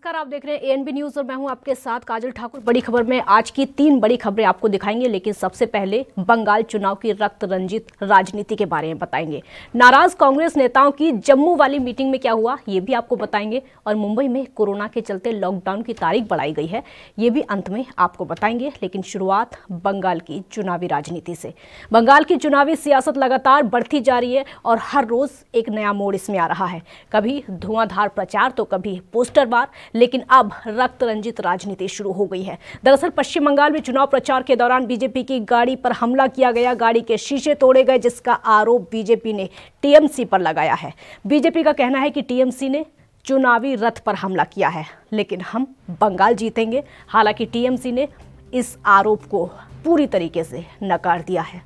नमस्कार, आप देख रहे हैं एएनबी न्यूज और मैं हूं आपके साथ काजल ठाकुर। बड़ी खबर में आज की 3 बड़ी खबरें आपको दिखाएंगे, लेकिन सबसे पहले बंगाल चुनाव की रक्त रंजित राजनीति के बारे में बताएंगे। नाराज कांग्रेस नेताओं की जम्मू वाली मीटिंग में क्या हुआ ये भी आपको बताएंगे, और मुंबई में कोरोना के चलते लॉकडाउन की तारीख बढ़ाई गई है ये भी अंत में आपको बताएंगे। लेकिन शुरुआत बंगाल की चुनावी राजनीति से। बंगाल की चुनावी सियासत लगातार बढ़ती जा रही है और हर रोज एक नया मोड़ इसमें आ रहा है। कभी धुआंधार प्रचार तो कभी पोस्टरबार, लेकिन अब रक्त रंजित राजनीति शुरू हो गई है। दरअसल पश्चिम बंगाल में चुनाव प्रचार के दौरान बीजेपी की गाड़ी पर हमला किया गया, गाड़ी के शीशे तोड़े गए, जिसका आरोप बीजेपी ने टीएमसी पर लगाया है। बीजेपी का कहना है कि टीएमसी ने चुनावी रथ पर हमला किया है, लेकिन हम बंगाल जीतेंगे। हालांकि टीएमसी ने इस आरोप को पूरी तरीके से नकार दिया है।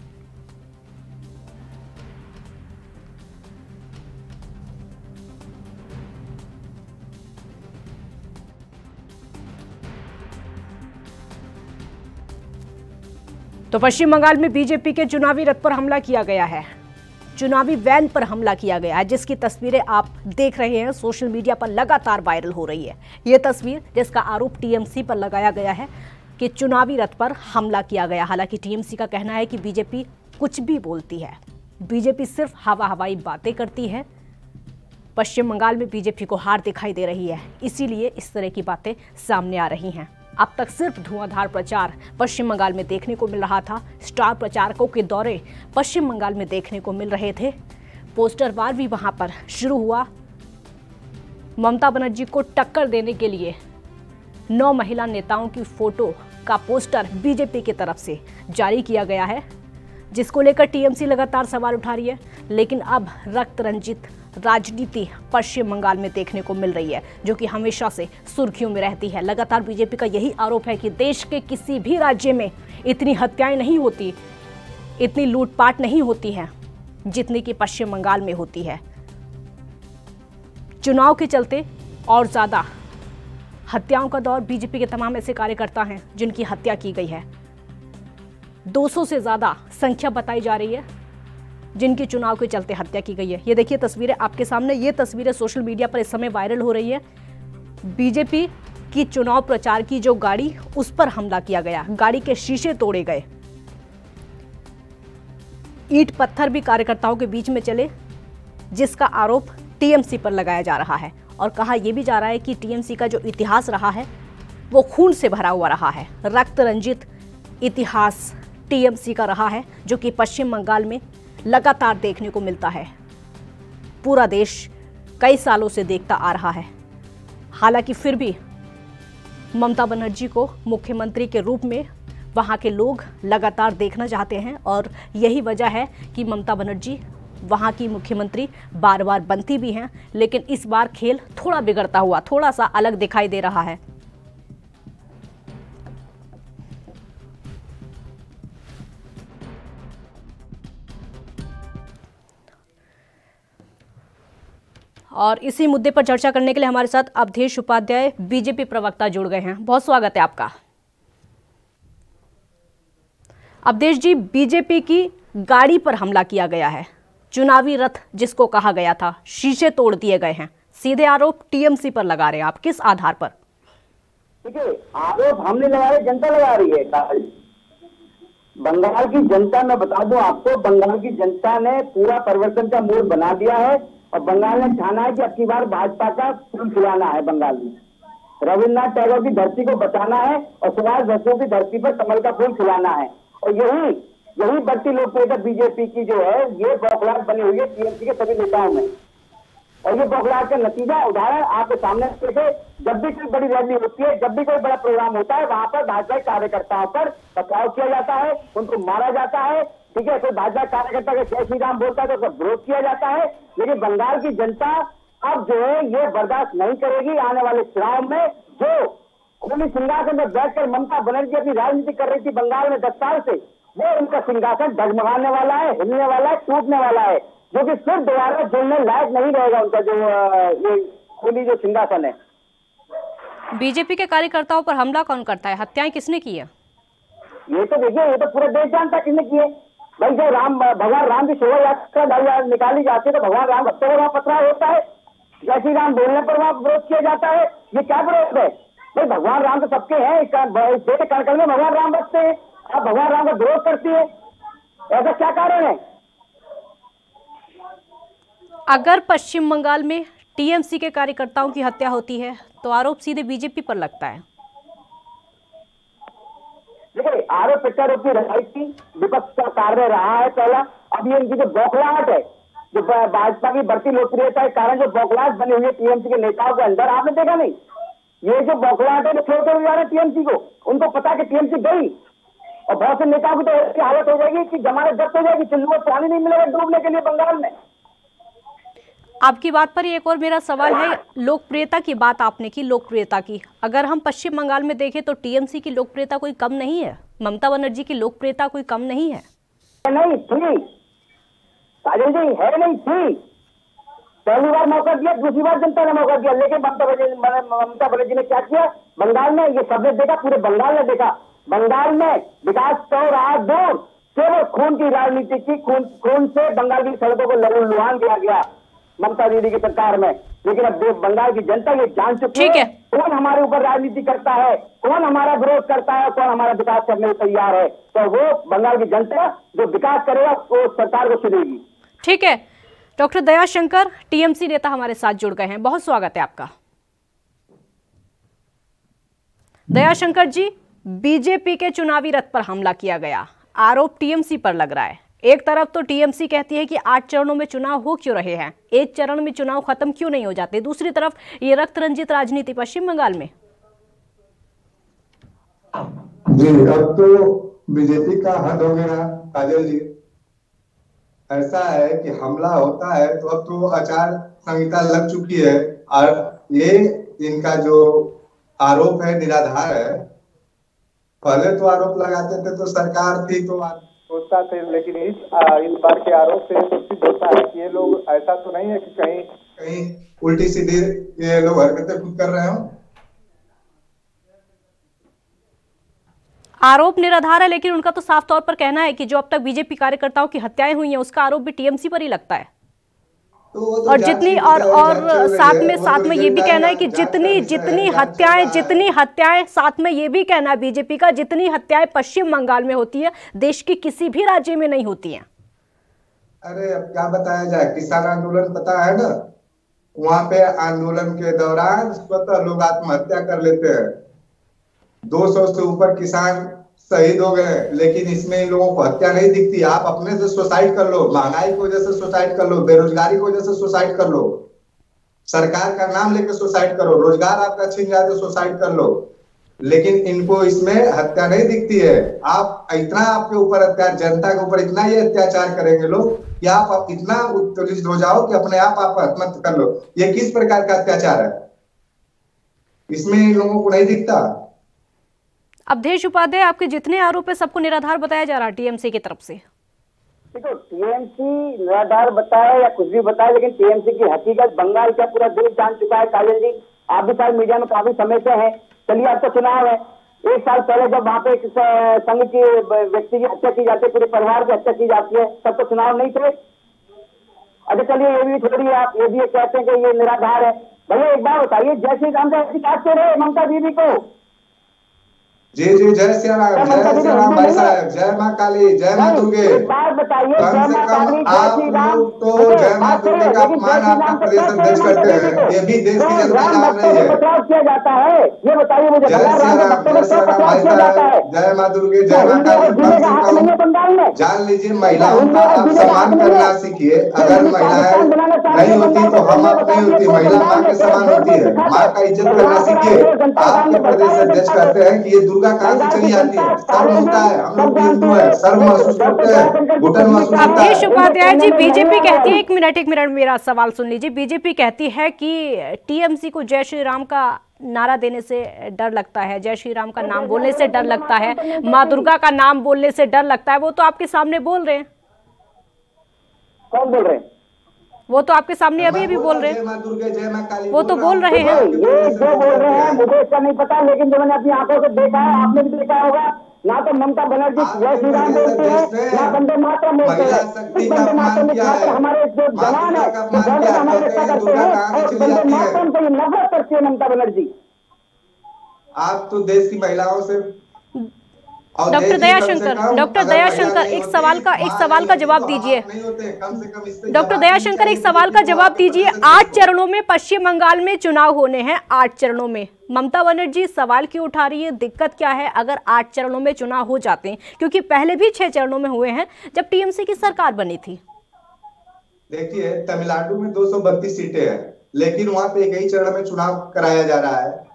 तो पश्चिम बंगाल में बीजेपी के चुनावी रथ पर हमला किया गया है, चुनावी वैन पर हमला किया गया है, जिसकी तस्वीरें आप देख रहे हैं सोशल मीडिया पर लगातार वायरल हो रही है। यह तस्वीर जिसका आरोप टीएमसी पर लगाया गया है कि चुनावी रथ पर हमला किया गया। हालांकि टीएमसी का कहना है कि बीजेपी कुछ भी बोलती है, बीजेपी सिर्फ हवाई बातें करती है। पश्चिम बंगाल में बीजेपी को हार दिखाई दे रही है, इसीलिए इस तरह की बातें सामने आ रही हैं। अब तक सिर्फ धुआंधार प्रचार पश्चिम बंगाल में देखने को मिल रहा था। स्टार प्रचारकों के दौरे पश्चिम बंगाल में देखने को मिल रहे थे। पोस्टर वार भी वहां पर शुरू हुआ। ममता बनर्जी को टक्कर देने के लिए 9 महिला नेताओं की फोटो का पोस्टर बीजेपी की तरफ से जारी किया गया है, जिसको लेकर टीएमसी लगातार सवाल उठा रही है। लेकिन अब रक्त रंजित राजनीति पश्चिम बंगाल में देखने को मिल रही है, जो कि हमेशा से सुर्खियों में रहती है। लगातार बीजेपी का यही आरोप है कि देश के किसी भी राज्य में इतनी हत्याएं नहीं होती, इतनी लूटपाट नहीं होती है जितनी कि पश्चिम बंगाल में होती है। चुनाव के चलते और ज्यादा हत्याओं का दौर बीजेपी के तमाम ऐसे कार्यकर्ता हैं जिनकी हत्या की गई है। 200 से ज्यादा संख्या बताई जा रही है जिनकी चुनाव के चलते हत्या की गई है। ये देखिए तस्वीरें आपके सामने, ये तस्वीरें सोशल मीडिया पर इस समय वायरल हो रही है। बीजेपी की चुनाव प्रचार की जो गाड़ी, उस पर हमला किया गया, गाड़ी के शीशे तोड़े गए, ईंट पत्थर भी कार्यकर्ताओं के बीच में चले, जिसका आरोप टीएमसी पर लगाया जा रहा है। और कहा यह भी जा रहा है कि टीएमसी का जो इतिहास रहा है वो खून से भरा हुआ रहा है। रक्त रंजित इतिहास टीएमसी का रहा है, जो कि पश्चिम बंगाल में लगातार देखने को मिलता है। पूरा देश कई सालों से देखता आ रहा है। हालांकि फिर भी ममता बनर्जी को मुख्यमंत्री के रूप में वहां के लोग लगातार देखना चाहते हैं, और यही वजह है कि ममता बनर्जी वहां की मुख्यमंत्री बार बार बनती भी हैं। लेकिन इस बार खेल थोड़ा बिगड़ता हुआ, थोड़ा सा अलग दिखाई दे रहा है। और इसी मुद्दे पर चर्चा करने के लिए हमारे साथ अवधेश उपाध्याय, बीजेपी प्रवक्ता, जुड़ गए हैं। बहुत स्वागत है आपका। अवधेश जी, बीजेपी की गाड़ी पर हमला किया गया है, चुनावी रथ जिसको कहा गया था, शीशे तोड़ दिए गए हैं, सीधे आरोप टीएमसी पर लगा रहे हैं आप, किस आधार पर? देखिए, आरोप हम नहीं लगा रहे, जनता लगा रही है। बंगाल की जनता, मैं बता दूं आपको, बंगाल की जनता ने पूरा परिवर्तन का मूड बना दिया है और बंगाल ने ठाना है कि अब की बार भाजपा का फूल खिलाना है। बंगाल में रविन्द्रनाथ टैगोर की धरती को बचाना है और सुभाष बसु की धरती पर कमल का फूल खिलाना है। और यही बढ़ती लोकप्रियता बीजेपी की जो है, ये बौखलाहट बनी हुई है टीएमसी के सभी नेताओं में। और ये बौखलाहट का नतीजा उदाहरण आपके सामने देखे, जब भी कोई बड़ी रैली होती है, जब भी कोई बड़ा प्रोग्राम होता है, वहां पर भाजपा कार्यकर्ताओं पर पथराव किया जाता है, उनको मारा जाता है। ठीक है, कोई भाजपा कार्यकर्ता के जय श्री राम बोलता है तो उसका विरोध किया जाता है। लेकिन बंगाल की जनता अब जो है ये बर्दाश्त नहीं करेगी। आने वाले चुनाव में जो खुली सिंहासन में बैठकर ममता बनर्जी अपनी राजनीति कर रही थी बंगाल में 10 साल से, वो उनका सिंहासन डगमगाने वाला है, हिलने वाला है, टूटने वाला है, जो कि फिर दोबारा जुड़ने लायक नहीं रहेगा उनका जो ये खुली जो सिंहासन है। बीजेपी के कार्यकर्ताओं पर हमला कौन करता है? हत्याएं किसने की है? ये तो देखिए, ये तो पूरा देश जानता किसने की है। भाई जो भगवान राम की शोभा यात्रा निकाली जाती है तो भगवान राम भक्तों को वहां पथराव होता है, जय श्री राम बोलने पर वहां विरोध किया जाता है। ये क्या विरोध है भाई? भगवान राम तो सबके हैं, इस देश कण कण में भगवान राम बसते हैं, आप भगवान राम का विरोध करती है, ऐसा क्या कारण है? अगर पश्चिम बंगाल में टीएमसी के कार्यकर्ताओं की हत्या होती है तो आरोप सीधे बीजेपी पर लगता है। देखिए, आरोप प्रत्यारोप की राजनीति विपक्ष का कार्य रहा है पहला। अब ये इनकी जो बौखलाहट है, जो भाजपा की बढ़ती लोकप्रियता के कारण जो बौखलाहट बनी हुई है टीएमसी के नेताओं के अंदर, आपने देखा नहीं? ये जो बौखलाहट है, छोड़ते हुए जा रहे हैं टीएमसी को। उनको पता है कि टीएमसी गई और बहुत से नेताओं की तो ऐसी हालत हो जाएगी कि जमानत जब्त हो जाएगी, चुल्लू में पानी नहीं मिलेगा डूबने के लिए बंगाल में। आपकी बात पर एक और मेरा सवाल है, लोकप्रियता की बात आपने की, लोकप्रियता की, अगर हम पश्चिम बंगाल में देखें तो टीएमसी की लोकप्रियता कोई कम नहीं है, ममता बनर्जी की लोकप्रियता कोई कम नहीं है। नहीं थी काजल जी, है नहीं थी। पहली बार मौका दिया, दूसरी बार जनता ने मौका दिया, लेकिन ममता बनर्जी ने क्या किया बंगाल में? ये सबने देखा, पूरे बंगाल ने देखा। बंगाल में विकास तो रहा दूर, केवल खून की राजनीति की, खून से बंगाल की सड़कों को लहूलुहान किया गया ममता दीदी की सरकार में। लेकिन अब बंगाल की जनता ये जान चुकी है कौन हमारे ऊपर राजनीति करता है, कौन हमारा विरोध करता है, कौन हमारा विकास करने को तैयार है। तो वो बंगाल की जनता जो विकास करेगा वो सरकार को चुनेगी। ठीक है, डॉक्टर दयाशंकर टीएमसी नेता हमारे साथ जुड़ गए हैं, बहुत स्वागत है आपका। दयाशंकर जी, बीजेपी के चुनावी रथ पर हमला किया गया, आरोप टीएमसी पर लग रहा है। एक तरफ तो टीएमसी कहती है कि 8 चरणों में चुनाव हो क्यों रहे हैं, एक चरण में चुनाव खत्म क्यों नहीं हो जाते, दूसरी तरफ ये रक्त रंजित राजनीति पश्चिम बंगाल में। जी, अब तो बीजेपी का हद हो गया काजल जी। ऐसा है कि हमला होता है तो अब तो आचार संहिता लग चुकी है और ये इनका जो आरोप है निराधार है। पहले तो आरोप लगाते थे तो सरकार थी तो सोचता थे, लेकिन इस बार के आरोप से तो सिद्ध होता है कि ये लोग ऐसा तो नहीं है कि कहीं उल्टी सीधी ये लोग हरकतें खुद कर रहे हो। आरोप निराधार है, लेकिन उनका तो साफ तौर पर कहना है कि जो अब तक बीजेपी कार्यकर्ताओं की हत्याएं हुई हैं उसका आरोप भी टीएमसी पर ही लगता है। तो और जितनी और साथ में ये भी कहना है कि जितनी हत्याएं साथ में ये भी कहना है बीजेपी का, जितनी हत्याएं पश्चिम बंगाल में होती है देश के किसी भी राज्य में नहीं होती हैं। अरे अब क्या बताया जाए, किसान आंदोलन पता है ना, वहां पे आंदोलन के दौरान स्वतः लोग आत्महत्या कर लेते हैं। 200 से ऊपर किसान शहीद हो गए, लेकिन इसमें इन लोगों को हत्या नहीं दिखती। आप अपने से सुसाइड कर लो, महंगाई की वजह से सुसाइड कर लो, बेरोजगारी की वजह से सुसाइड कर लो, सरकार का नाम लेकर सुसाइड करो, रोजगार आपका छिन जाए तो सुसाइड कर लो, लेकिन इनको इसमें हत्या नहीं दिखती है। आप इतना आपके ऊपर अत्याचार, जनता के ऊपर इतना ये अत्याचार करेंगे लोग कि आप इतना उत्तेजित हो जाओ कि अपने आप आत्महत्या कर लो। ये किस प्रकार का अत्याचार है, इसमें इन लोगों को नहीं दिखता। अवधेश उपाध्याय, आपके जितने आरोप है सबको निराधार बताया जा रहा है टीएमसी की तरफ से। देखो, टीएमसी निराधार बताए या कुछ भी बताए, लेकिन टीएमसी की हकीकत बंगाल का पूरा देश जान चुका है। काजल जी, आप भी शायद मीडिया में काफी समय से हैं। चलिए, अब तो चुनाव है। 1 साल पहले जब वहाँ पे संघ की व्यक्ति की हत्या की जाती है, पूरे परिवार की हत्या की जाती है, तब तो चुनाव नहीं थे। अच्छा चलिए, ये भी छोड़िए, आप ये भी कहते हैं कि ये निराधार है। भैया एक बात बताइए, जय श्री राम से शिकायत कर रहे ममता दीदी को। जी जी, जय श्री राम भाई साहब, जय माँ काली, जय माँ दुर्गे। बात बताइए, कम से कम आप लोग तो जय माँ दुर्गे का अपमान आपका प्रदेश अध्यक्ष करते हैं, ये भी देश की जनता जान रही है। बचाव किया जाता है, ये बताइए मुझे। जय श्री राम भाई साहब, जय माँ दुर्गे, जय माँ काली। कम से कम जान लीजिए, महिलाओं का आप सम्मान करना सीखिए। अगर महिलाएं नहीं होती तो हम आप नहीं होती, महिला माँ के समान होती है। माँ का इज्जत करना सीखिए। आपके प्रदेश अध्यक्ष कहते हैं कि ये दुर्गा कहां से चली आती है, शर्म होता है, हम लोग हिंदू है, शर्म महसूस करते हैं, घुटन महसूस होता है। अवधेश उपाध्याय जी, बीजेपी कहती है, एक मिनट मेरा सवाल सुन लीजिए। बीजेपी कहती है कि टीएमसी को जय श्री राम का नारा देने से डर लगता है, जय श्री राम का नाम बोलने से डर लगता है, माँ दुर्गा का नाम बोलने से डर लगता है। वो तो आपके सामने बोल रहे हैं। कौन बोल रहे हैं? वो तो आपके सामने अभी बोल रहे हैं, वो तो बोल रहे हैं। ये जो बोल रहे हैं मुझे इसका नहीं पता, लेकिन जो मैंने अपनी आंखों से देखा है, आपने भी देखा होगा, ना तो ममता बनर्जी जय श्री राम बोलते हैं, ना वंदे मातरम बोलते हैं। इस वंदे मातरम में हमारे जो जवान है हमारी रक्षा करते हैं, और वंदे मातरम से नफरत करती है ममता बनर्जी। आप तो देश की महिलाओं से डॉक्टर दयाशंकर एक सवाल का जवाब दीजिए। डॉक्टर दयाशंकर एक सवाल का जवाब दीजिए। 8 चरणों में पश्चिम बंगाल में चुनाव होने हैं, 8 चरणों में। ममता बनर्जी सवाल क्यों उठा रही है? दिक्कत क्या है अगर 8 चरणों में चुनाव हो जाते हैं? क्योंकि पहले भी 6 चरणों में हुए हैं जब टीएमसी की सरकार बनी थी। देखिए, तमिलनाडु में 232 सीटें हैं, लेकिन वहां पे एक ही चरण में चुनाव कराया जा रहा है।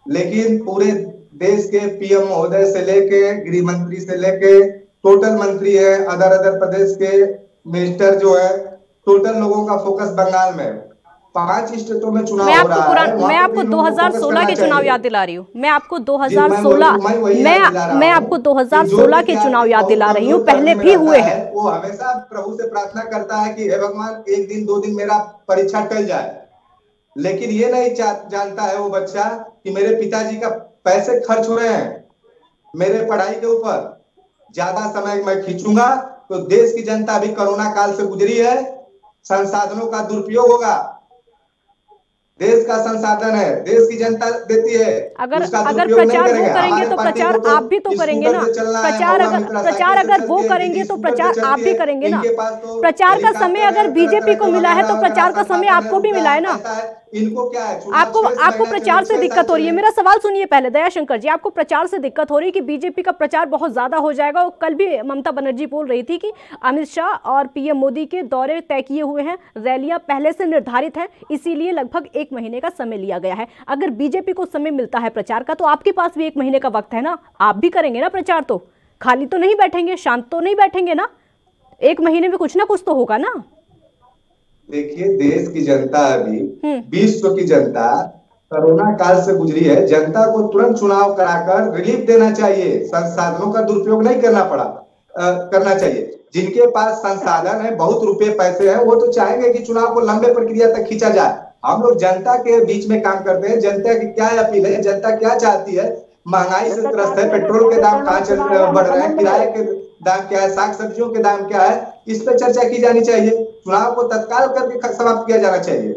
लेकिन पूरे देश के पीएम महोदय से लेके गृह मंत्री से लेके टोटल मंत्री है, अदर प्रदेश के मिनिस्टर जो है, टोटल लोगों का फोकस बंगाल में है। 5 स्टेटों में चुनाव हो रहा है। मैं आपको 2016 के चुनाव याद दिला रही हूँ। मैं आपको 2016 के चुनाव याद दिला रही हूँ, पहले भी हुए हैं। वो हमेशा प्रभु से प्रार्थना करता है कि हे भगवान, एक दिन 2 दिन मेरा परीक्षा टल जाए। लेकिन ये नहीं जानता है वो बच्चा कि मेरे पिताजी का पैसे खर्च हो रहे हैं, मेरे पढ़ाई के ऊपर ज्यादा समय मैं खींचूंगा तो देश की जनता भी कोरोना काल से गुजरी है, संसाधनों का दुरुपयोग होगा। देश का संसाधन है, देश की जनता देती है। अगर प्रचार वो करेंगे तो प्रचार आप भी तो करेंगे ना। प्रचार अगर वो करेंगे तो प्रचार आप भी करेंगे ना। प्रचार का समय अगर बीजेपी को मिला है तो प्रचार का समय आपको भी मिला है ना। इनको क्या है, आपको प्रचार से दिक्कत हो रही है। मेरा सवाल सुनिए पहले दयाशंकर जी, आपको प्रचार से दिक्कत हो रही है कि बीजेपी का प्रचार बहुत ज्यादा हो जाएगा। और कल भी ममता बनर्जी बोल रही थी कि अमित शाह और पीएम मोदी के दौरे तय किए हुए हैं, रैलियां पहले से निर्धारित है, इसीलिए लगभग 1 महीने का समय लिया गया है। अगर बीजेपी को समय मिलता है प्रचार का तो आपके पास भी 1 महीने का वक्त है ना, आप भी करेंगे ना प्रचार। तो खाली तो नहीं बैठेंगे, शांत तो नहीं बैठेंगे ना, 1 महीने में कुछ ना कुछ तो होगा ना। देखिए, देश की जनता अभी, विश्व की जनता कोरोना काल से गुजरी है। जनता को तुरंत चुनाव कराकर रिलीफ देना चाहिए, संसाधनों का दुरुपयोग नहीं करना चाहिए। जिनके पास संसाधन है, बहुत रुपए पैसे हैं, वो तो चाहेंगे कि चुनाव को लंबे प्रक्रिया तक खींचा जाए। हम लोग जनता के बीच में काम करते हैं। जनता की क्या अपील है, जनता क्या चाहती है? महंगाई से त्रस्त है, पेट्रोल के दाम कहाँ बढ़ रहे हैं, किराए के दाम क्या है, साग सब्जियों के दाम क्या है, इस पे चर्चा की जानी चाहिए। चुनाव को तत्काल करके समाप्त किया जाना चाहिए।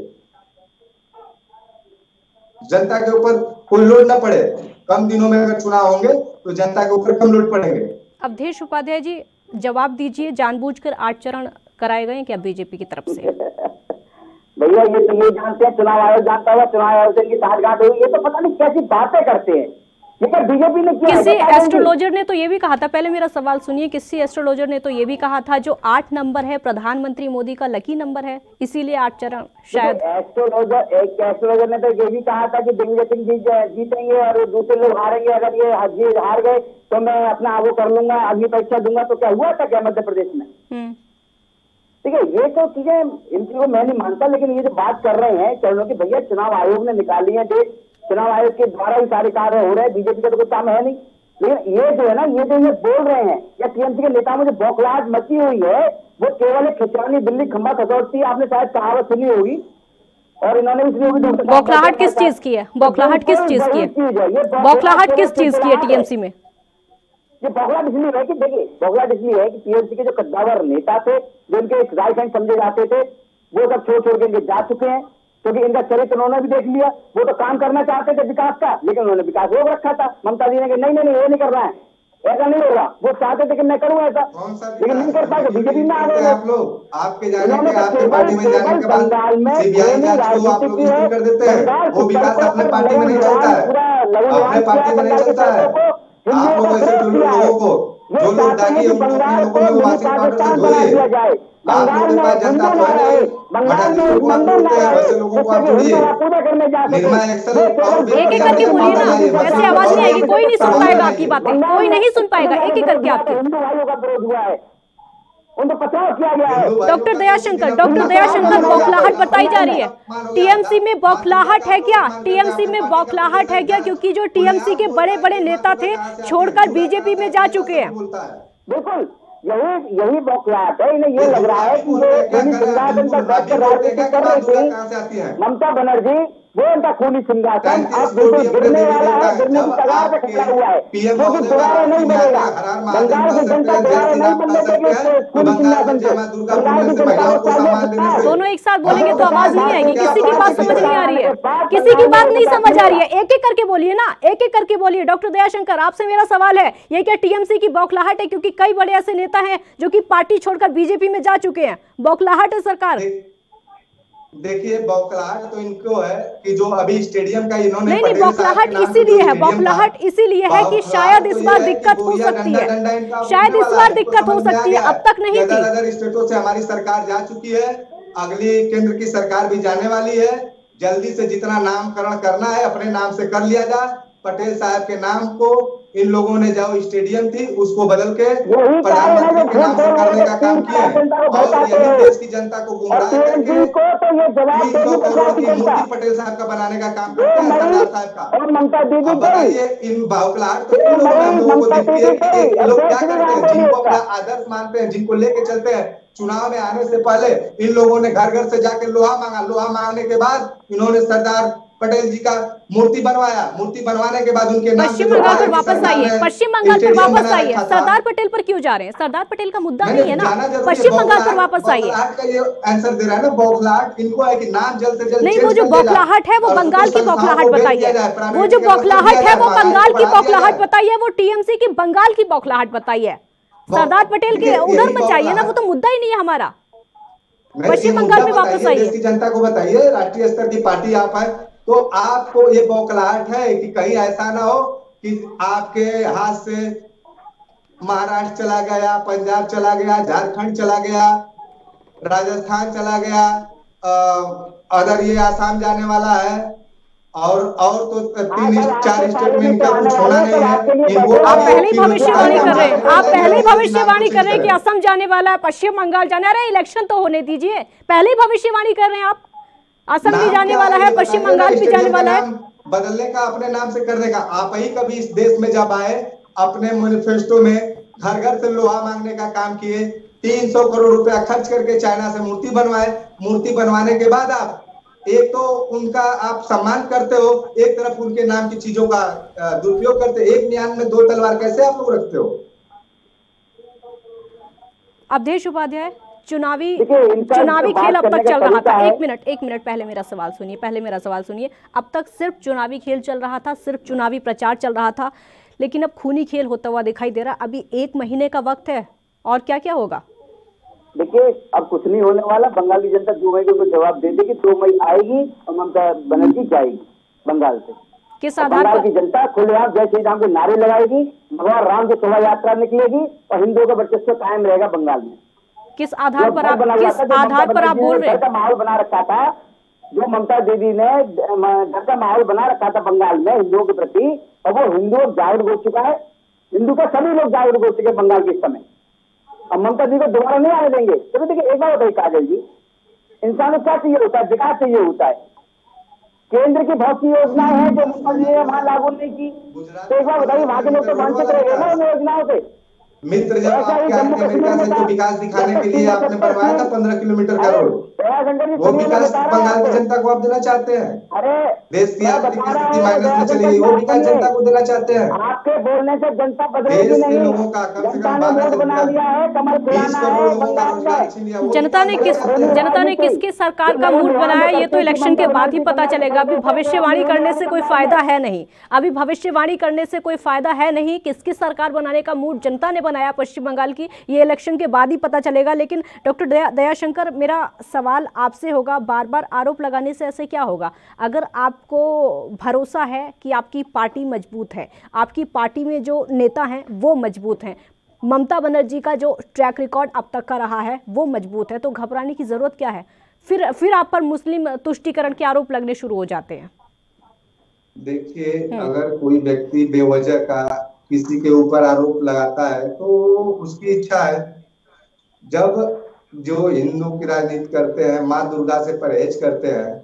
जनता के ऊपर कोई लोड न पड़े। कम दिनों में अगर चुनाव होंगे तो जनता के ऊपर कम लोड पड़ेंगे। अवधेश उपाध्याय जी जवाब दीजिए, जानबूझकर 8 चरण कराए गए क्या बीजेपी की तरफ से? भैया ये तो ये जानते हैं, चुनाव आयोग जानता हुआ चुनाव आयोग की साठगांठ हुई, ये तो पता नहीं कैसी बातें करते हैं। बीजेपी ने किसी एस्ट्रोलॉजर ने तो ये भी कहा था, पहले मेरा सवाल सुनिए, किसी एस्ट्रोलॉजर ने तो ये भी कहा था जो 8 नंबर है प्रधानमंत्री मोदी का लकी नंबर है, इसीलिए 8 चरण शायद। एक एस्ट्रोलॉजर ने तो ये भी कहा था कि दिग्विजय सिंह जीतेंगे और दूसरे लोग हारेंगे। अगर ये हार गए तो मैं अपना वो कर लूंगा, अग्नि परीक्षा दूंगा। तो क्या हुआ था क्या मध्य प्रदेश में? ठीक है, ये तो चीजें इनको मैं नहीं मानता। लेकिन ये जो बात कर रहे हैं चरणों की, भैया चुनाव आयोग ने निकाली है डेट, चुनाव आयोग के द्वारा ही सारे कार्य हो रहे हैं। बीजेपी का तो कुछ काम है नहीं। लेकिन ये जो है ना, ये जो ये बोल रहे हैं या टीएमसी के नेताओं में जो बौखलाहट मची हुई है, वो केवल एक खिंचानी बिल्ली खंभा खसौटती है। आपने शायद कहावत सुनी होगी और इन्होंने भी सुनी होगी। बौखलाहट किस चीज की है? बौखलाहट किस चीज की है? बौखलाहट किस चीज की है टीएमसी में? ये बौखलाहट इसलिए है कि देखिए, बौखलाहट इसलिए है कि टीएमसी के जो कद्दावर नेता थे, जो इनके राइट हैंड समझे जाते थे, वो सब छोड़ के इनके जा चुके हैं। क्योंकि इनका चरित्र उन्होंने भी देख लिया। वो तो काम करना चाहते थे विकास का, लेकिन उन्होंने विकास रोक रखा था। ममता जी ने नहीं ये नहीं करना है, ऐसा नहीं होगा। वो चाहते थे कि मैं करूँ ऐसा, लेकिन नहीं कर पाए। बीजेपी में आ गए आप लोग। आपके जाने के आपके पार्टी में जाने के बाद बंगाल में राजनीति की है, कर देते हैं। वो विकास अपने पार्टी में नहीं चलता है, अपने पार्टी में नहीं चलता है। आप लोग ऐसे लोगों को, जो लोग दागी है, बंगाल को पाकिस्तान बना दिया जाए। बंगाल में जनता तो है, बंगाल में मंदिर ना है, पूजा करने जा सके। एक करके बोलिए ना, ऐसे आवाज नहीं आएगी, कोई नहीं सुन पाएगा आपकी बातें, कोई नहीं सुन पाएगा। एक करके आपके हिंदू भाइयों का विरोध हुआ है, उनको पचाव किया गया है। डॉक्टर दयाशंकर बौखलाहट बताई जा रही है। टीएमसी में बौखलाहट है क्या? टीएमसी में बौखलाहट है क्या? क्योंकि जो टीएमसी के बड़े बड़े नेता थे छोड़कर बीजेपी में जा चुके हैं। बिल्कुल यही बौखलाहट है। इन्हें ये लग रहा है कि ये राजनीति कर रही थी ममता बनर्जी, वो उनका खूनी सिंहासन अब 35 बिल्कुल कोटी गिरने वाला है, का गिरने की जब कगार पे आपके खड़ा हुआ है, पीएम क्योंकि महोदय दोबारा नहीं बनेगा। हरार बंगाल की जनता दोबारा नहीं बनने देगी उस खूनी सिंहासन को। बंगाल की जनता को चाहिए दोनों एक साथ बोलेंगे तो आवाज नहीं आएगी, किसी की बात समझ नहीं आ रही है, किसी की बात नहीं समझ आ रही है। एक एक करके बोलिए ना, एक एक करके बोलिए। डॉक्टर दयाशंकर, आपसे मेरा सवाल है, ये क्या टीएमसी की बौखलाहट है? क्योंकि कई बड़े ऐसे नेता हैं जो कि पार्टी छोड़कर बीजेपी में जा चुके हैं, बौखलाहट है सरकार? देखिए, बौखलाहट तो इनको है कि जो अभी स्टेडियम का इन्होंने नहीं, बौखलाहट इसीलिए है, बौखलाहट इसीलिए है कि शायद इस बार दिक्कत हो सकती है, शायद इस बार दिक्कत हो सकती है, अब तक नहीं थी। अदर स्टेटों से हमारी सरकार जा चुकी है, अगली केंद्र की सरकार भी जाने वाली है। जल्दी से जितना नामकरण करना है अपने नाम से कर लिया जाए। पटेल साहब के नाम को इन लोगों ने जो स्टेडियम थी उसको बदल के प्रधानमंत्री के नाम से करने का काम किया है और यही देश की जनता को गुमराह करके 300 करोड़ की मूर्ति पटेल साहब का बनाने का काम करते हैं सरदार साहब का। अब बताइए, इन बौखलाहट तो इन लोगों हम लोगों को दिखती है कि ये लोग क्या करते हैं, जिनको अपना आदर्श मानते हैं, जिनको लेके चलते हैं। चुनाव में आने से पहले इन लोगों ने घर घर से जाके लोहा मांगा, लोहा मांगने के बाद इन्होंने सरदार पटेल जी का मूर्ति बनवाया, मूर्ति बनवाने के बाद उनके नाम पश्चिम बंगाल पर वापस आइए, पश्चिम बंगाल पर वापस आइए। सरदार पटेल पर क्यों जा रहे हैं? सरदार पटेल का मुद्दा नहीं है ना, पश्चिम बंगाल पर वापस आइए। ये आंसर दे रहा है ना, बौखलाहट इनको है कि नाम जल्द से जल्द नहीं, वो जो बौखलाहट है वो बंगाल की बौखलाहट बताइए, वो जो बौखलाहट है वो बंगाल की बौखलाहट बताइए, वो टीएमसी की बंगाल की बौखलाहट बताइए। सरदार पटेल के उधर मत जाइए ना, वो तो मुद्दा ही नहीं है हमारा। पश्चिम बंगाल में वापस आइए, देश की जनता को बताइए, राष्ट्रीय स्तर की पार्टी आप है तो आपको ये बौखलाहट है कि कहीं ऐसा ना हो कि आपके हाथ से महाराष्ट्र चला गया, पंजाब चला गया, झारखंड चला गया, राजस्थान चला गया, अदर ये आसाम जाने वाला है और तो 3-4 स्टेट में इनका कुछ होना नहीं है। इनको आप पहले ही भविष्यवाणी कर रहे हैं, आप पहले ही भविष्यवाणी कर रहे हैं कि असम जाने वाला है, पश्चिम बंगाल जाने। अरे इलेक्शन तो होने दीजिए, पहले ही भविष्यवाणी कर रहे हैं आप। असम भी जाने वाला है, पश्चिम बंगाल भी जाने वाला है। बदलने का, अपने नाम से करने का। आप ही कभी इस देश में जब आए अपने मैनिफेस्टो में घर घर से लोहा मांगने का काम किए, 300 करोड़ रुपया खर्च करके चाइना से मूर्ति बनवाए। मूर्ति बनवाने के बाद आप एक तो उनका आप सम्मान करते हो, एक तरफ उनके नाम की चीजों का दुरुपयोग करते हो। एक म्यान में 2 तलवार कैसे आप लोग रखते हो? अवधेश उपाध्याय, चुनावी खेल अब तक चल रहा था। एक मिनट पहले मेरा सवाल सुनिए। अब तक सिर्फ चुनावी खेल चल रहा था, सिर्फ चुनावी प्रचार चल रहा था, लेकिन अब खूनी खेल होता हुआ दिखाई दे रहा। अभी 1 महीने का वक्त है और क्या क्या होगा? देखिए, अब कुछ नहीं होने वाला। बंगाल की जनता 2 मई को जवाब दे देगी, 2 मई आएगी और ममता बनर्जी जाएगी बंगाल से। किस आधार पर? बंगाल की जनता खुलेआम जय श्री राम के नारे लगाएगी, भगवान राम की शोभा यात्रा निकलेगी और हिंदुओं का वर्चस्व कायम रहेगा बंगाल में। किस आधार पर आप बोल रहे हैं? का माहौल बना रखा था, जो ममता दीदी ने घर का माहौल बना रखा था बंगाल में हिंदुओं के प्रति, और वो हिंदू जागरूक हो चुका है। हिंदू का सभी लोग जागरूक हो चुके बंगाल के समय। अब ममता जी को दोबारा नहीं आने देंगे। तो देखिए, एक बार बताइए काजल जी, इंसान को क्या चाहिए होता है? विकास चाहिए होता है। केंद्र की बहुत सी योजनाएं हैं जो ममता जी ने वहां लागू नहीं की। तो एक बार बताइए, वहां के लोग तो वंचित रह गए ना उन योजनाओं से। मित्र जब आपके अमेरिका से तो विकास दिखाने के लिए आपने बनवाया था 15 किलोमीटर का रोड, वो विकास बंगाल की जनता को आप देना चाहते हैं? अरे देश की आर्थिक स्थिति माइनस में चली गई, वो विकास जनता को देना चाहते हैं? आपके बोलने से जनता बदलेगी देश के नहीं। लोगों का कम से कम 12 बना दिया है, कमल 20 करोड़ लोगों का रोजगार छीन लिया। जनता ने किसकी सरकार का मूड बनाया, ये तो इलेक्शन के बाद ही पता चलेगा। अभी भविष्यवाणी करने से कोई फायदा है नहीं, अभी भविष्यवाणी करने से कोई फायदा है नहीं। किसकी सरकार बनाने का मूड जनता ने बनाया पश्चिम बंगाल की, ये इलेक्शन के बाद ही पता चलेगा। लेकिन डॉक्टर दयाशंकर, मेरा सवाल आपसे होगा, बार बार आरोप लगाने से ऐसे क्या होगा? अगर आपको भरोसा है कि आपकी पार्टी मजबूत है, आपकी पार्टी में जो नेता हैं वो मजबूत हैं, ममता बनर्जी का जो ट्रैक रिकॉर्ड अब तक का रहा है वो मजबूत है, तो घबराने की जरूरत क्या है? फिर आप पर मुस्लिम तुष्टीकरण के आरोप लगने शुरू हो जाते हैं। देखिए, अगर कोई व्यक्ति बेवजह का किसी के ऊपर आरोप लगाता है तो उसकी इच्छा है। जब जो हिंदू की राजनीति करते हैं, माँ दुर्गा से परहेज करते हैं,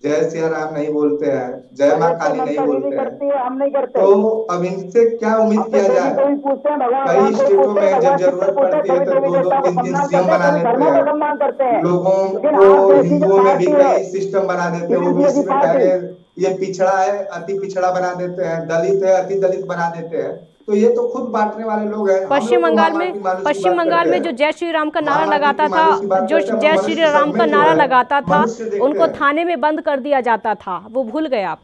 जय सिया राम नहीं बोलते हैं, जय माँ काली नहीं बोलते हैं, करती है, हम नहीं करते। तो अब इनसे क्या उम्मीद किया जाए? कई स्टेटों में जब जरूरत पड़ती है तो 2-2, 3-3 सीएम बना देते हैं, लोगों को हिंदुओं में भी कई सिस्टम बना देते हैं, ओबीसी में पहले ये पिछड़ा है अति पिछड़ा बना देते हैं, दलित है अति दलित बना देते हैं, तो ये तो खुद बांटने वाले लोग हैं। पश्चिम बंगाल में जो जय श्री राम का नारा लगाता था, जो जय श्री राम का नारा लगाता था, उनको थाने में बंद कर दिया जाता था, वो भूल गए आप?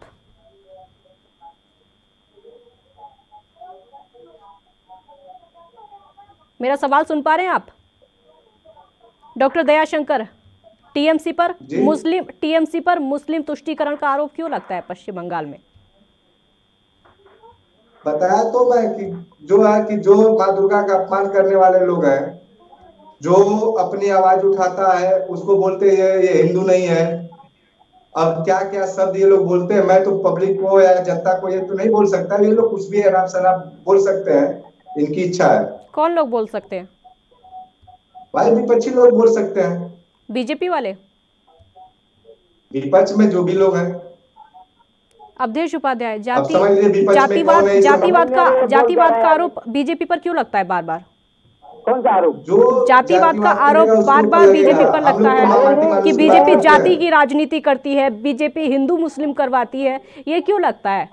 मेरा सवाल सुन पा रहे हैं आप? डॉक्टर दयाशंकर, टीएमसी पर मुस्लिम तुष्टीकरण का आरोप क्यों लगता है पश्चिम बंगाल में? बताया तो मैं कि जो माँ दुर्गा का अपमान करने वाले लोग हैं, जो अपनी आवाज उठाता है उसको बोलते हैं ये हिंदू नहीं है। अब क्या क्या शब्द ये लोग बोलते हैं, मैं तो पब्लिक को या जनता को ये तो नहीं बोल सकता, ये लोग कुछ भी आराम शराब बोल सकते हैं, इनकी इच्छा है। कौन लोग बोल सकते हैं भाई? विपक्षी लोग बोल सकते हैं, बीजेपी वाले, विपक्ष में जो भी लोग हैं। अवधेश उपाध्याय, जातिवाद का आरोप बीजेपी पर क्यों लगता है बार बार? कौन सा आरोप? जो जातिवाद का आरोप बार बार बीजेपी पर लगता है कि बीजेपी जाति की राजनीति करती है, बीजेपी हिंदू मुस्लिम करवाती है, ये क्यों लगता है?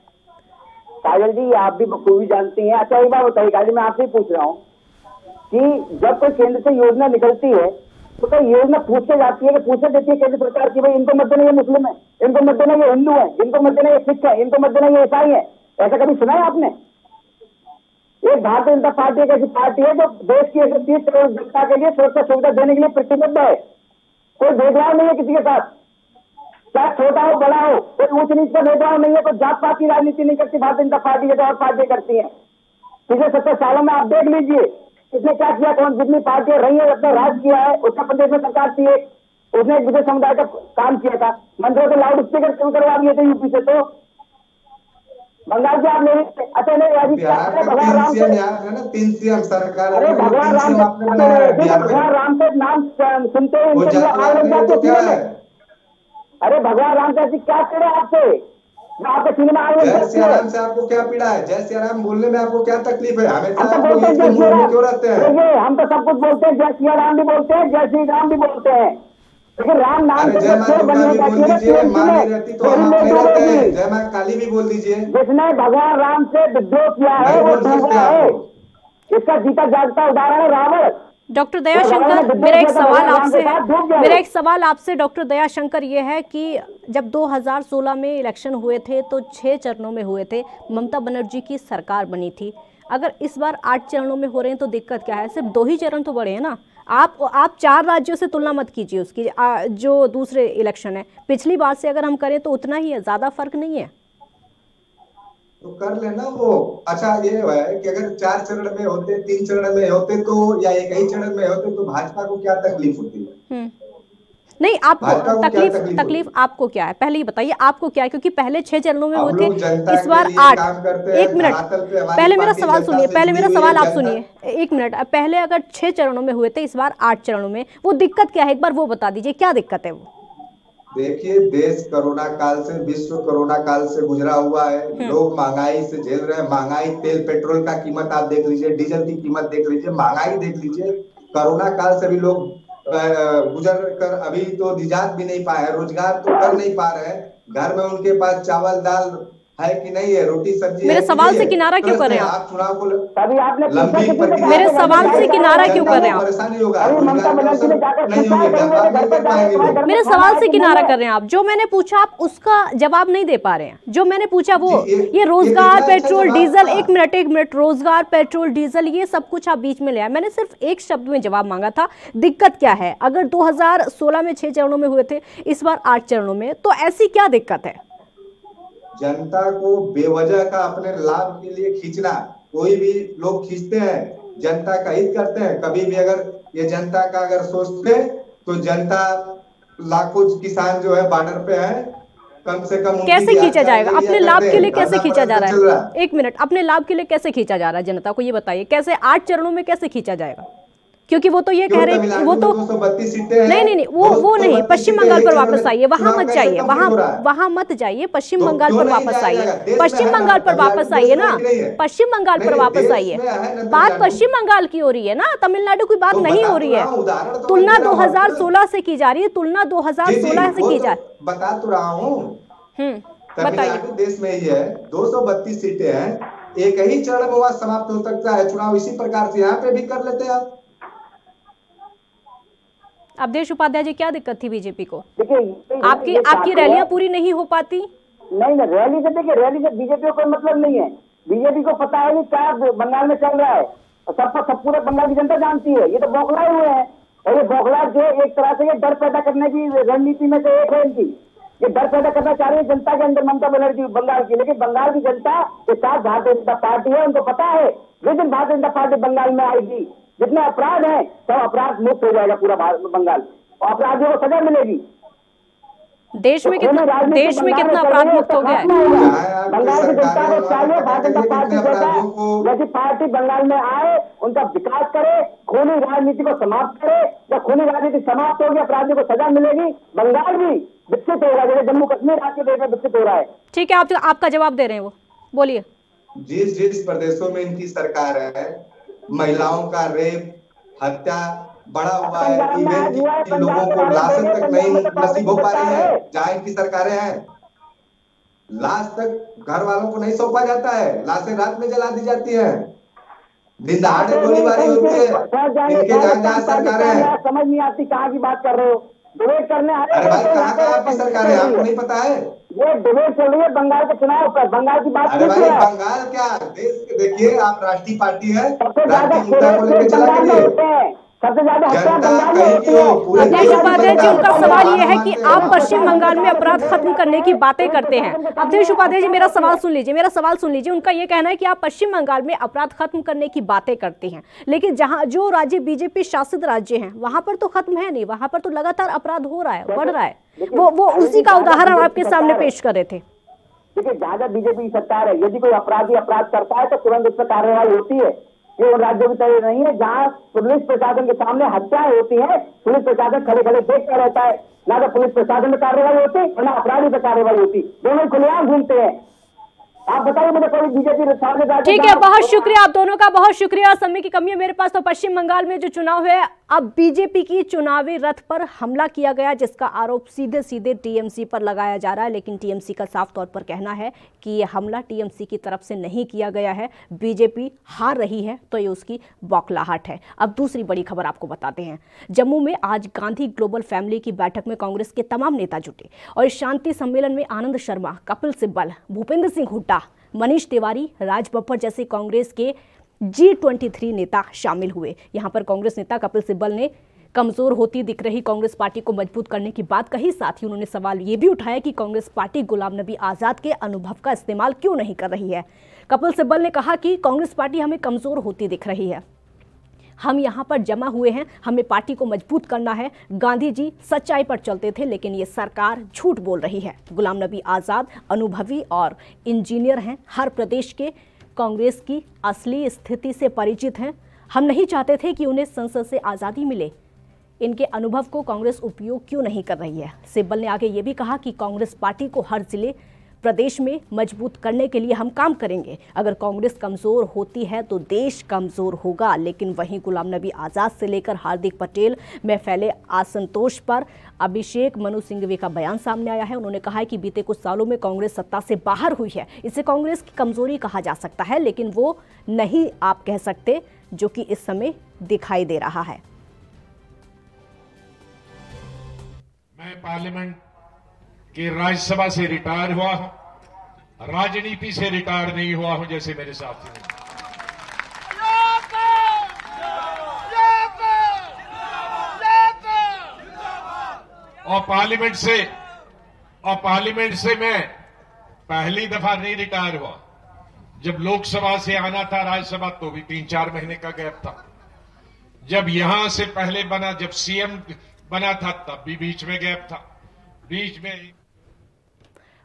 काजल जी, आप भी बखूबी जानती हैं। अच्छा एक बात बताइए काजल, मैं आपसे पूछ रहा हूँ कि जब कोई केंद्र से योजना निकलती है तो क्या योजना पूछ के जाती है कि पूछे देती है केंद्र सरकार की भाई इनको मत देना ये मुस्लिम है, इनको मत देना ये हिंदू है, इनको मत देना ये सिख है, इनको मत देना ये ईसाई है? ऐसा कभी सुना है आपने? एक भारतीय जनता पार्टी एक ऐसी पार्टी है जो देश की 130 करोड़ जनता के लिए सुरक्षा सुविधा देने के लिए प्रतिबद्ध है। कोई भेदभाव नहीं है किसी के साथ, चाहे छोटा हो बड़ा हो, कोई ऊंच नीच का भेदभाव नहीं है, कोई जात पात की राजनीति नहीं करती भारतीय जनता पार्टी जैसे और पार्टी करती है। पिछले 70 सालों में आप देख लीजिए इसने क्या किया, कौन जितनी पार्टियां रही है अपना राज किया है। उत्तर प्रदेश में सरकार थी एक, उसने एक विशेष समुदाय का काम किया था, मंदिरों के लाउड स्पीकर क्यों करवा दिए थे यूपी से? तो बंगाल से आप नहीं, अच्छा नहीं भगवान राम से, अरे भगवान राम से नाम सुनते हैं इनके लिए आग लग जाती है। अरे भगवान राम से ऐसी क्या करे आपसे? आपके सीने में आग लग जाती है। राम से आपको क्या पीड़ा है? जय सिया राम बोलने में आपको क्या तकलीफ है? हम तो बोलते हैं जय सिया राम, क्यों रहते हैं? देखिए हम तो सब कुछ बोलते हैं, जय सिया राम भी बोलते हैं, जय श्री राम भी बोलते हैं, लेकिन राम नाम से जय माँ काली भी बोल दीजिए। जिसने भगवान राम से विद्रोह किया है वो दूसरा है, इसका जीता जागता उदाहरण है रावण। डॉक्टर दयाशंकर, मेरा एक सवाल आपसे डॉक्टर दयाशंकर ये है कि जब 2016 में इलेक्शन हुए थे तो 6 चरणों में हुए थे, ममता बनर्जी की सरकार बनी थी। अगर इस बार 8 चरणों में हो रहे हैं तो दिक्कत क्या है? सिर्फ 2 ही चरण तो बढ़े हैं ना। आप 4 राज्यों से तुलना मत कीजिए उसकी, जो दूसरे इलेक्शन है पिछली बार से अगर हम करें तो उतना ही है, ज्यादा फर्क नहीं है। तो कर लेना वो। अच्छा ये है कि अगर 4 चरण में होते, 3 चरण में होते तो, या एक ही चरण में होते तो भाजपा को क्या तकलीफ होती है? नहीं, आपको तकलीफ आपको क्या है पहले ही बताइए, आपको क्या है? क्योंकि पहले 6 चरणों में हुए थे, इस बार 8। एक मिनट, पहले मेरा सवाल सुनिए, पहले मेरा सवाल आप सुनिए, 1 मिनट। पहले अगर 6 चरणों में हुए थे, इस बार 8 चरणों में, वो दिक्कत क्या है? एक बार वो बता दीजिए, क्या दिक्कत है वो? देखिए देश कोरोना काल से, विश्व कोरोना काल से गुजरा हुआ है, लोग महंगाई से झेल रहे हैं। महंगाई, तेल पेट्रोल का कीमत आप देख लीजिए, डीजल की कीमत देख लीजिए, महंगाई देख लीजिए। कोरोना काल से भी लोग गुजर कर अभी तो निजात भी नहीं पाए, रोजगार तो कर नहीं पा रहे हैं। घर में उनके पास चावल दाल है कि नहीं है, रोटी सब्जी। मेरे सवाल से किनारा क्यों कर रहे हैं आप? चुनाव को मेरे सवाल से किनारा क्यों कर रहे हैं आप? परेशानी होगा, मेरे सवाल से किनारा कर रहे हैं आप। जो मैंने पूछा आप उसका जवाब नहीं दे पा रहे हैं। जो मैंने पूछा वो ये रोजगार, पेट्रोल डीजल, एक मिनट, रोजगार, पेट्रोल डीजल, ये सब कुछ आप बीच में ले आए। मैंने सिर्फ एक शब्द में जवाब मांगा था, दिक्कत क्या है? अगर 2016 में 6 चरणों में हुए थे, इस बार 8 चरणों में, तो ऐसी क्या दिक्कत है? जनता को बेवजह का अपने लाभ के लिए खींचना, कोई भी लोग खींचते हैं, जनता का हित करते हैं। कभी भी अगर ये जनता का अगर सोचते तो जनता, लाखों किसान जो है बॉर्डर पे है, कम से कम कैसे खींचा जाएगा? अपने लाभ के लिए कैसे खींचा जा रहा है? 1 मिनट, अपने लाभ के लिए कैसे खींचा जा रहा है जनता को, ये बताइए। कैसे 8 चरणों में कैसे खींचा जाएगा? क्योंकि वो तो ये कह रहे हैं, वो तो 232 सीटें हैं। नहीं, वो नहीं, पश्चिम बंगाल पर वापस आइए, वहां मत जाइए, वहां मत जाइए, पश्चिम बंगाल पर वापस आइए, पश्चिम बंगाल पर वापस आइए ना, पश्चिम बंगाल पर वापस आइए। बात पश्चिम बंगाल की हो रही है ना, तमिलनाडु की बात नहीं हो रही है। तुलना 2016 से की जा रही है, तुलना 2016 से की जा रही है। बता तो रहा हूँ, तमिलनाडु देश में ही है, 232 सीटें हैं, एक ही चरण में समाप्त हो सकता है चुनाव, इसी प्रकार से यहाँ पे भी कर लेते हैं आप। अवधेश उपाध्याय जी, क्या दिक्कत थी बीजेपी को? देखिए आपकी रैलियां पूरी नहीं हो पाती? नहीं, रैली से देखिए, रैली से बीजेपी को कोई मतलब नहीं है। बीजेपी को पता है कि क्या बंगाल में चल रहा है, और सब पूरे बंगाल की जनता जानती है। ये तो बौखलाए हुए हैं, और ये बौखलाहट जो एक तरह से ये डर पैदा करने की रणनीति में से एक है इनकी। ये डर पैदा करना चाह रही है जनता के अंदर, ममता बनर्जी बंगाल की। लेकिन बंगाल की जनता के साथ भारतीय जनता पार्टी है, उनको पता है जिस दिन भारतीय जनता पार्टी बंगाल में आएगी, जितने अपराध हैं सब अपराध मुक्त हो जाएगा पूरा बंगाल, और अपराधियों को सजा मिलेगी। देश में कितना अपराध मुक्त हो गया है? बंगाल की जनता को चाहिए भारतीय जनता पार्टी जैसी पार्टी बंगाल में आए, उनका विकास करे, खूनी राजनीति को समाप्त करे। जब खूनी राजनीति समाप्त होगी, अपराधियों को सजा मिलेगी, बंगाल भी विकसित होगा, जैसे जम्मू कश्मीर आज के देश में विकसित हो रहा है। ठीक है, आपका जवाब दे रहे हैं, वो बोलिए। जिस प्रदेशों में इनकी सरकार है, महिलाओं का रेप, हत्या बड़ा हुआ है, इवन लोगों को लाशें तक नहीं नसीब हो पा रही है जहाँ इनकी सरकारें हैं। लाश तक घर वालों को नहीं सौंपा जाता है, लाशें रात में जला दी जाती है, दिन दहाड़े गोलीबारी होती है, इनके जहाँ सरकारें हैं। समझ नहीं आती कहाँ की बात कर रहे हो, डिबेट करने आ रहे। अरे भाई, कहाँ आपकी सरकार है, आपको नहीं पता है? ये डिबेट चल रही है बंगाल के चुनाव पर, बंगाल की बात। अरे भाई, बंगाल क्या देश, देखिए आप राष्ट्रीय पार्टी है, राष्ट्रीय मुद्दा को लेकर चला करिए। सबसे ज्यादा अवधेश उपाध्याय जी, उनका सवाल ये है कि आप पश्चिम बंगाल में अपराध खत्म करने की बातें करते हैं। अवधेश उपाध्याय जी, मेरा सवाल सुन लीजिए, उनका ये कहना है कि आप पश्चिम बंगाल में अपराध खत्म करने की बातें करते हैं, लेकिन जहां जो राज्य बीजेपी शासित राज्य हैं वहां पर तो खत्म है नहीं, वहां पर तो लगातार अपराध हो रहा है, बढ़ रहा है। वो उसी का उदाहरण आपके सामने पेश कर रहे थे। देखिए, ज्यादा बीजेपी की सरकार है, यदि कोई अपराधी अपराध करता है तो तुरंत उस पर कार्रवाई होती है। ये उन राज्यों की तरह नहीं है जहाँ पुलिस प्रशासन के सामने हत्याएं होती है, पुलिस प्रशासन खड़े खड़े देखता रहता है, ना तो पुलिस प्रशासन में कार्रवाई होती और ना अपराधी पर कार्रवाई होती, दोनों खुलेआम घूमते हैं। आप बताइए मुझे, कोई बीजेपी ठीक है, बहुत शुक्रिया आप दोनों का, बहुत शुक्रिया। समय की कमी है मेरे पास। तो पश्चिम बंगाल में जो चुनाव है, अब बीजेपी की चुनावी रथ पर हमला किया गया, जिसका आरोप सीधे सीधे टीएमसी पर लगाया जा रहा है, लेकिन टीएमसी का साफ तौर पर कहना है कि यह हमला टीएमसी की तरफ से नहीं किया गया है। बीजेपी हार रही है तो ये उसकी बौखलाहट है। अब दूसरी बड़ी खबर आपको बताते हैं। जम्मू में आज गांधी ग्लोबल फैमिली की बैठक में कांग्रेस के तमाम नेता जुटे, और इस शांति सम्मेलन में आनंद शर्मा, कपिल सिब्बल, भूपेंद्र सिंह हुड्डा, मनीष तिवारी, राज बब्बर जैसे कांग्रेस के G23 नेता शामिल हुए। यहां पर कांग्रेस नेता कपिल सिब्बल ने कमजोर होती दिख रही कांग्रेस पार्टी को मजबूत करने की बात कही। साथ ही उन्होंने सवाल ये भी उठाया कि कांग्रेस पार्टी गुलाम नबी आजाद के अनुभव का इस्तेमाल क्यों नहीं कर रही है। कपिल सिब्बल ने कहा कि कांग्रेस पार्टी हमें कमजोर होती दिख रही है, हम यहाँ पर जमा हुए हैं, हमें पार्टी को मजबूत करना है। गांधी जी सच्चाई पर चलते थे, लेकिन ये सरकार झूठ बोल रही है। गुलाम नबी आज़ाद अनुभवी और इंजीनियर हैं, हर प्रदेश के कांग्रेस की असली स्थिति से परिचित हैं। हम नहीं चाहते थे कि उन्हें संसद से आज़ादी मिले। इनके अनुभव को कांग्रेस उपयोग क्यों नहीं कर रही है। सिब्बल ने आगे ये भी कहा कि कांग्रेस पार्टी को हर जिले प्रदेश में मजबूत करने के लिए हम काम करेंगे। अगर कांग्रेस कमजोर होती है तो देश कमजोर होगा। लेकिन वहीं गुलाम नबी आज़ाद से लेकर हार्दिक पटेल में फैले असंतोष पर अभिषेक मनु सिंघवी का बयान सामने आया है। उन्होंने कहा है कि बीते कुछ सालों में कांग्रेस सत्ता से बाहर हुई है, इसे कांग्रेस की कमजोरी कहा जा सकता है, लेकिन वो नहीं आप कह सकते जो कि इस समय दिखाई दे रहा है। मैं पार्लियामेंट कि राज्यसभा से रिटायर हुआ हूं, राजनीति से रिटायर नहीं हुआ हूं जैसे मेरे साथी हैं। और पार्लियामेंट से मैं पहली दफा नहीं रिटायर हुआ। जब लोकसभा से आना था राज्यसभा तो भी 3-4 महीने का गैप था। जब यहां से पहले बना, जब सीएम बना था तब भी बीच में गैप था। बीच में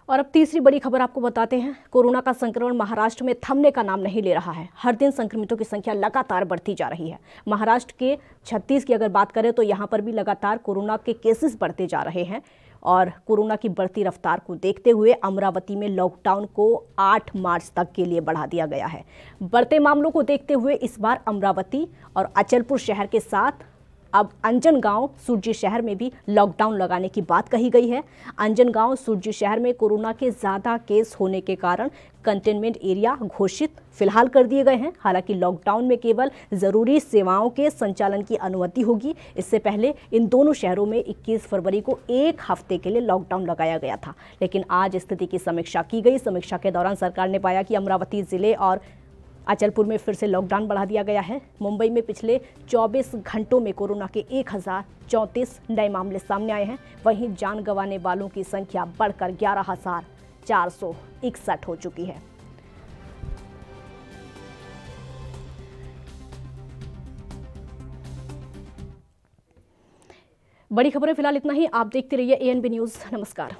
और अब तीसरी बड़ी खबर आपको बताते हैं। कोरोना का संक्रमण महाराष्ट्र में थमने का नाम नहीं ले रहा है। हर दिन संक्रमितों की संख्या लगातार बढ़ती जा रही है। महाराष्ट्र के 36 की अगर बात करें तो यहाँ पर भी लगातार कोरोना के केसेस बढ़ते जा रहे हैं और कोरोना की बढ़ती रफ्तार को देखते हुए अमरावती में लॉकडाउन को 8 मार्च तक के लिए बढ़ा दिया गया है। बढ़ते मामलों को देखते हुए इस बार अमरावती और अचलपुर शहर के साथ अब अंजनगांव सुरजी शहर में भी लॉकडाउन लगाने की बात कही गई है। अंजनगांव सुरजी शहर में कोरोना के ज़्यादा केस होने के कारण कंटेनमेंट एरिया घोषित फिलहाल कर दिए गए हैं। हालांकि लॉकडाउन में केवल ज़रूरी सेवाओं के संचालन की अनुमति होगी। इससे पहले इन दोनों शहरों में 21 फरवरी को एक हफ्ते के लिए लॉकडाउन लगाया गया था, लेकिन आज स्थिति की समीक्षा की गई। समीक्षा के दौरान सरकार ने पाया कि अमरावती जिले और अचलपुर में फिर से लॉकडाउन बढ़ा दिया गया है। मुंबई में पिछले 24 घंटों में कोरोना के 1034 नए मामले सामने आए हैं। वहीं जान गंवाने वालों की संख्या बढ़कर 11,461 हो चुकी है। बड़ी खबरें फिलहाल इतना ही। आप देखते रहिए ANB न्यूज़। नमस्कार।